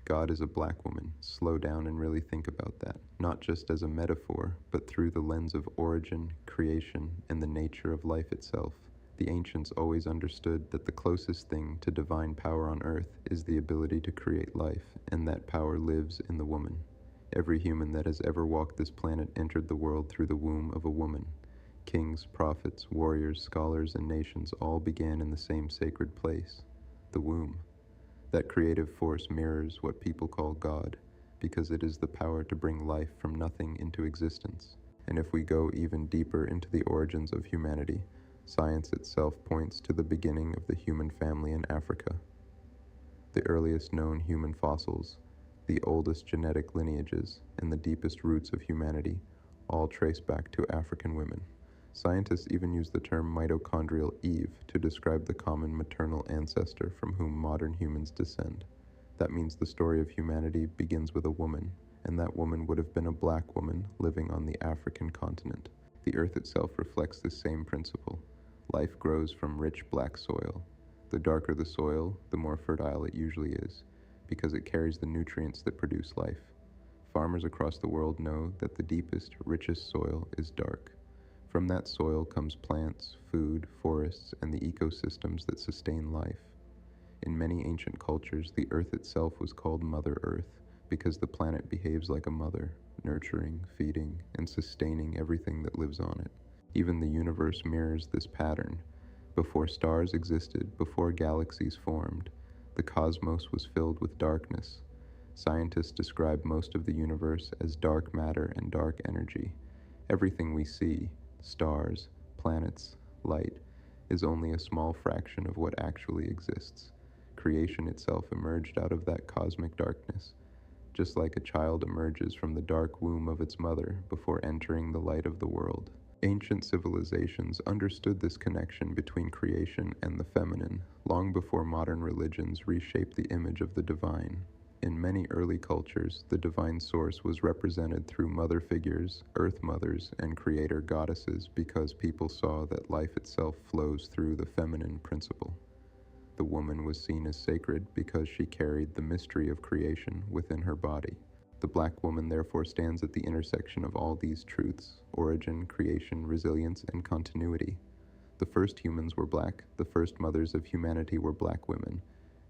God is a black woman. Slow down and really think about that. Not just as a metaphor, but through the lens of origin, creation, and the nature of life itself. The ancients always understood that the closest thing to divine power on earth is the ability to create life, and that power lives in the woman. Every human that has ever walked this planet entered the world through the womb of a woman. Kings, prophets, warriors, scholars, and nations all began in the same sacred place, the womb. That creative force mirrors what people call God, because it is the power to bring life from nothing into existence. And if we go even deeper into the origins of humanity, science itself points to the beginning of the human family in Africa. The earliest known human fossils, the oldest genetic lineages, and the deepest roots of humanity all trace back to African women. Scientists even use the term mitochondrial Eve to describe the common maternal ancestor from whom modern humans descend. That means the story of humanity begins with a woman, and that woman would have been a black woman living on the African continent. The earth itself reflects this same principle. Life grows from rich black soil. The darker the soil, the more fertile it usually is, because it carries the nutrients that produce life. Farmers across the world know that the deepest, richest soil is dark. From that soil comes plants, food, forests, and the ecosystems that sustain life. In many ancient cultures, the earth itself was called Mother Earth because the planet behaves like a mother, nurturing, feeding, and sustaining everything that lives on it. Even the universe mirrors this pattern. Before stars existed, before galaxies formed, the cosmos was filled with darkness. Scientists describe most of the universe as dark matter and dark energy. Everything we see, stars, planets, light, is only a small fraction of what actually exists. Creation itself emerged out of that cosmic darkness, just like a child emerges from the dark womb of its mother before entering the light of the world. Ancient civilizations understood this connection between creation and the feminine long before modern religions reshaped the image of the divine. In many early cultures, the divine source was represented through mother figures, earth mothers, and creator goddesses because people saw that life itself flows through the feminine principle. The woman was seen as sacred because she carried the mystery of creation within her body. The black woman therefore stands at the intersection of all these truths: origin, creation, resilience, and continuity. The first humans were black, the first mothers of humanity were black women,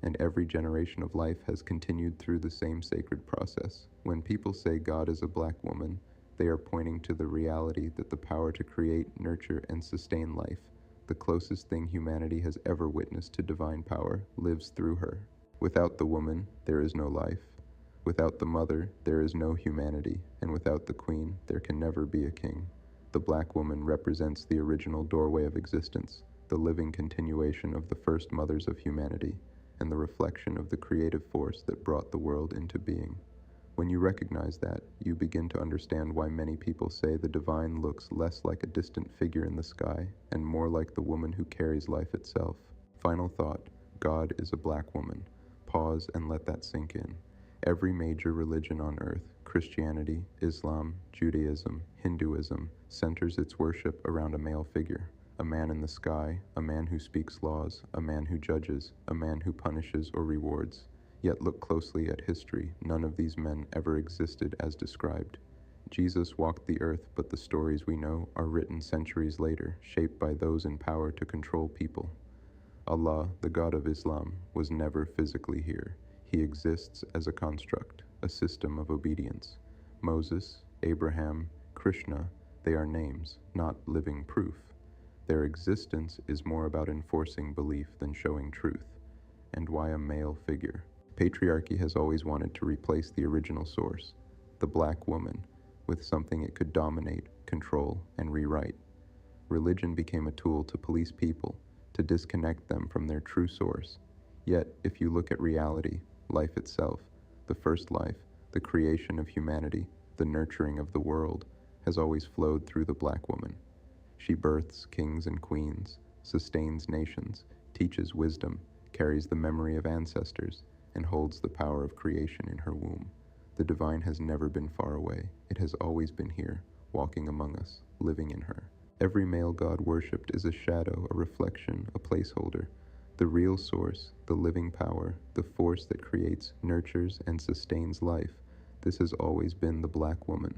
and every generation of life has continued through the same sacred process. When people say God is a black woman, they are pointing to the reality that the power to create, nurture, and sustain life, the closest thing humanity has ever witnessed to divine power, lives through her. Without the woman, there is no life. Without the mother, there is no humanity, and without the queen, there can never be a king. The black woman represents the original doorway of existence, the living continuation of the first mothers of humanity, and the reflection of the creative force that brought the world into being. When you recognize that, you begin to understand why many people say the divine looks less like a distant figure in the sky and more like the woman who carries life itself. Final thought: God is a black woman. Pause and let that sink in. Every major religion on earth, Christianity, Islam, Judaism, Hinduism, centers its worship around a male figure. A man in the sky, a man who speaks laws, a man who judges, a man who punishes or rewards. Yet look closely at history. None of these men ever existed as described. Jesus walked the earth, but the stories we know are written centuries later, shaped by those in power to control people. Allah, the God of Islam, was never physically here. He exists as a construct, a system of obedience. Moses, Abraham, Krishna, they are names, not living proof. Their existence is more about enforcing belief than showing truth. And why a male figure? Patriarchy has always wanted to replace the original source, the black woman, with something it could dominate, control, and rewrite. Religion became a tool to police people, to disconnect them from their true source. Yet, if you look at reality, life itself, the first life, the creation of humanity, the nurturing of the world, has always flowed through the black woman. She births kings and queens, sustains nations, teaches wisdom, carries the memory of ancestors, and holds the power of creation in her womb. The divine has never been far away. It has always been here, walking among us, living in her. Every male god worshipped is a shadow, a reflection, a placeholder. The real source, the living power, the force that creates, nurtures, and sustains life, this has always been the black woman.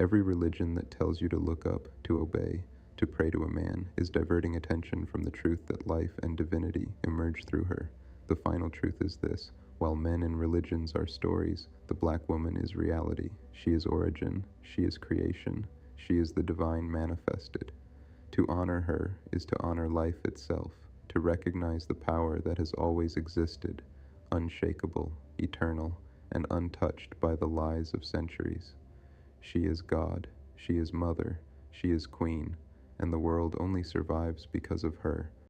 Every religion that tells you to look up, to obey, to pray to a man, is diverting attention from the truth that life and divinity emerge through her. The final truth is this: while men and religions are stories, the black woman is reality. She is origin, she is creation, she is the divine manifested. To honor her is to honor life itself, to recognize the power that has always existed, unshakable, eternal, and untouched by the lies of centuries. She is God, she is mother, she is queen, and the world only survives because of her.